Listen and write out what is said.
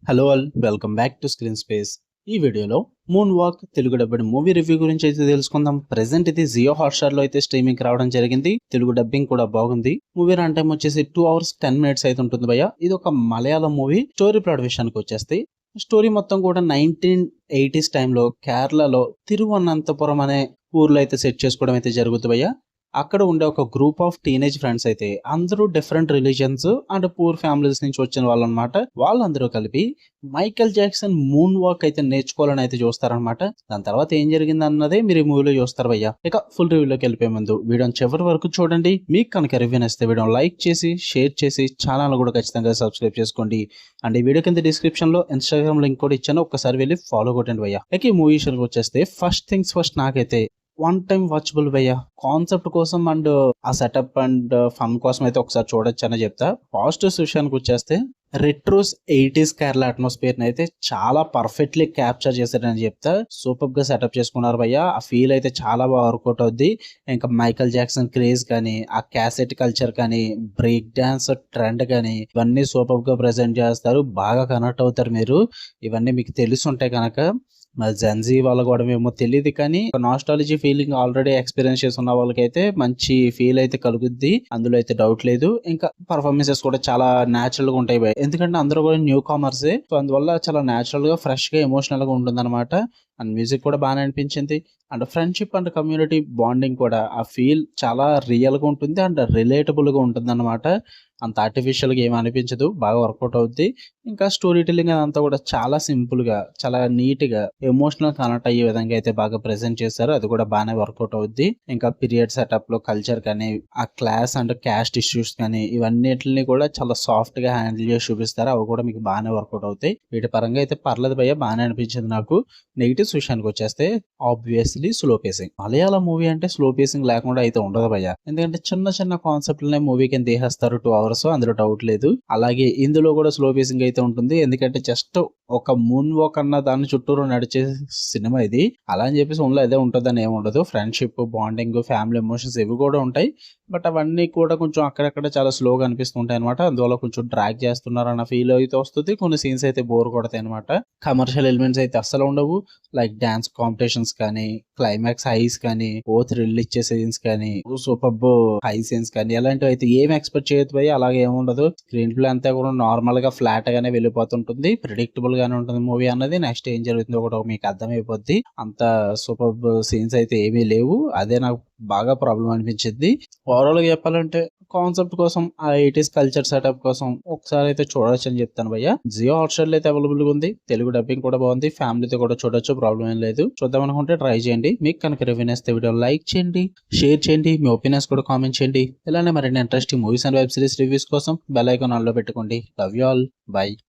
Hello all welcome back to screen space. ఈ వీడియోలో moon walk Telugu dubbing movie review గురించి అయితే తెలుసుకుందాం. ప్రెసెంట్ ఇది జియో హాట్స్టార్ లో అయితే స్ట్రీమింగ్ రావడం జరిగింది. తెలుగు డబ్బింగ్ కూడా బాగుంది. మూవీ రన్ టైం వచ్చేసి 2 hours 10 minutes అయితే ఉంటుంది భయ్య. ఇది ఒక మలయాళం మూవీ. స్టోరీ ప్లాట్ విషయానికి వచ్చేస్తే స్టోరీ మొత్తం కూడా 1980s టైంలో కేరళలో తిరువనంతపురం అనే ఊర్లో అయితే సెట్ చేసుకోవడం అయితే జరుగుతుంది భయ్య. అక్కడ ఉండే ఒక గ్రూప్ ఆఫ్ టీనేజ్ ఫ్రెండ్స్ అయితే అందరూ different religions and poor families నుంచి వచ్చిన వాళ్ళు అనమాట. వాళ్ళందరూ కలిపి మైకేల్ జాక్సన్ మూన్ వాక్ అయితే నేర్చుకోవాలని అయితే చూస్తారనమాట. దాని తర్వాత ఏం జరిగింది అన్నదే మీరు ఈ మూవీలో చూస్తారు భయ్య. ఇక ఫుల్ రివ్యూలోకి వెళ్ళిపోయే ముందు వీడియోని చివరి వరకు చూడండి. మీకు కనుక రివ్యూ నచ్చితే వీడియోని లైక్ చేసి షేర్ చేసి ఛానల్ కూడా ఖచ్చితంగా సబ్స్క్రైబ్ చేసుకోండి. అండ్ ఈ వీడియో కింద డిస్క్రిప్షన్ లో ఇన్స్టాగ్రామ్ లింక్ కూడా ఇచ్చాను, ఒక్కసారి వెళ్ళి ఫాలో కొట్టండి భయ్య. ఇక ఈ మూవీ విషయానికి వచ్చేస్తే ఫస్ట్ థింగ్స్ ఫస్ట్, నాకైతే వన్ టైం వాచబుల్ భయ్య. కాన్సెప్ట్ కోసం అండ్ ఆ సెటప్ అండ్ ఫన్ కోసం అయితే ఒకసారి చూడొచ్చు అని చెప్తా. పాజిటివ్స్ విషయానికి వచ్చేస్తే రెట్రోస్ 80s కేరళ అట్మాస్ఫియర్ ని అయితే చాలా పర్ఫెక్ట్లీ క్యాప్చర్ చేశారని చెప్తా. సూపర్ గా సెటప్ చేసుకున్నారు భయ్య. ఆ ఫీల్ అయితే చాలా బాగా వర్కౌట్ అవుద్ది. ఇంకా మైకేల్ జాక్సన్ క్రేజ్ కానీ, ఆ క్యాసెట్ కల్చర్ కానీ, బ్రేక్ డాన్స్ ట్రెండ్ కానీ, ఇవన్నీ సూపర్ గా ప్రెజెంట్ చేస్తారు. బాగా కనెక్ట్ అవుతారు మీరు. ఇవన్నీ మీకు తెలిసి ఉంటాయి కనుక. మరి జెన్జీ వాళ్ళ కూడా ఏమో తెలియదు, కానీ నాస్టాలజీ ఫీలింగ్ ఆల్రెడీ ఎక్స్పీరియన్స్ చేసి ఉన్న వాళ్ళకైతే మంచి ఫీల్ అయితే కలుగుద్ది, అందులో అయితే డౌట్ లేదు. ఇంకా పర్ఫార్మెన్సెస్ కూడా చాలా న్యాచురల్ గా ఉంటాయి భయ్. ఎందుకంటే అందరూ కూడా న్యూ కామర్సే, సో అందువల్ల చాలా న్యాచురల్ గా ఫ్రెష్ గా ఎమోషనల్ గా ఉంటుంది అనమాట. అండ్ మ్యూజిక్ కూడా బాగానే అనిపించింది. And friendship and community bonding కూడా ఆ ఫీల్ చాలా రియల్ గా ఉంటుంది అండ్ రిలేటబుల్ గా ఉంటుంది అనమాట. అంత ఆర్టిఫిషియల్ గా ఏమి అనిపించదు, బాగా వర్కౌట్ అవుద్ది. ఇంకా స్టోరీ టెల్లింగ్ అదంతా కూడా చాలా సింపుల్ గా, చాలా నీట్ గా ఎమోషనల్ కనెక్ట్ అయ్యే విధంగా అయితే బాగా ప్రెజెంట్ చేశారు. అది కూడా బాగానే వర్కౌట్ అవుద్ది. ఇంకా పీరియడ్ సెటప్ లో కల్చర్ కానీ, ఆ క్లాస్ అండ్ క్యాస్ట్ ఇష్యూస్ కానీ, ఇవన్నిటిని కూడా చాలా సాఫ్ట్ గా హ్యాండిల్ చేసి చూపిస్తారు. అవి కూడా మీకు బాగానే వర్కౌట్ అవుతాయి. వీటి పరంగా అయితే పర్లేదు భయ్య, బాగానే అనిపించింది నాకు. నెగిటివ్స్ విషయానికి వచ్చేస్తే obviously slow facing. Malayalam movie అంటే స్లో పేసింగ్ లేకుండా అయితే ఉండదు భయ్య. ఎందుకంటే చిన్న చిన్న కాన్సెప్ట్ లనే మూవీ కింద తీసేస్తారు 2 hours, అందులో డౌట్ లేదు. అలాగే ఇందులో కూడా స్లో పేసింగ్ అయితే ఉంటుంది. ఎందుకంటే జస్ట్ ఒక మూన్ వాక్ అన్న దాని చుట్టూరు నడిచే సినిమా ఇది. అలా అని చెప్పేసి ఓన్లీ అదే ఉంటుందని ఏమి ఉండదు. ఫ్రెండ్షిప్, బాండింగ్, ఫ్యామిలీ ఎమోషన్స్ ఇవి కూడా ఉంటాయి. బట్ అవన్నీ కూడా కొంచెం అక్కడక్కడ చాలా స్లోగా అనిపిస్తుంటాయి అనమాట. అందువల్ల కొంచెం డ్రాగ్ చేస్తున్నారు అన్న ఫీల్ అయితే వస్తుంది. కొన్ని సీన్స్ అయితే బోర్ కొడతాయి అనమాట. కమర్షియల్ ఎలిమెంట్స్ అయితే అస్సలు ఉండవు. లైక్ డాన్స్ కాంపిటీషన్స్ కానీ, క్లైమాక్స్ హైస్ కానీ, ఓ థ్రిల్ ఇచ్చే సీన్స్ కానీ, సూపర్ హై సీన్స్ కానీ, అలాంటివి అయితే ఏం ఎక్స్పెక్ట్ చేయదు పోయి. అలాగే ఏముండదు. స్క్రీన్ ప్లే అంతా కూడా నార్మల్ గా ఫ్లాట్ గానే వెళ్ళిపోతుంటుంది. ప్రిడిక్టబుల్ గానే ఉంటుంది మూవీ అన్నది. నెక్స్ట్ ఏం జరుగుతుందో కూడా మీకు అర్థమైపోద్ది. అంత సూపర్ సీన్స్ అయితే ఏమీ లేవు. అదే నాకు బాగా ప్రాబ్లం అనిపించింది. ఓవరాల్ గా చెప్పాలంటే కాన్సెప్ట్ కోసం, ఆ 80s కల్చర్ సెటప్ కోసం ఒకసారి అయితే చూడొచ్చు అని చెప్తాను భయ్య. జియో హాట్స్టార్ అయితే అవైలబుల్ గా ఉంది. తెలుగు డబ్బింగ్ కూడా బాగుంది. ఫ్యామిలీతో కూడా చూడొచ్చు, ప్రాబ్లం ఏం లేదు. చూద్దాం అనుకుంటే ట్రై చేయండి. మీకు కనుక రివ్యూ నచ్చితే వీడియో లైక్ చేయండి, షేర్ చేయండి, మీ ఒపీనియన్స్ కూడా కామెంట్ చేయండి. ఇలానే మరిన్ని interesting movies and web series reviews కోసం బెల్ ఐకాన్ ఆన్ లో పెట్టుకోండి. Love you all, by.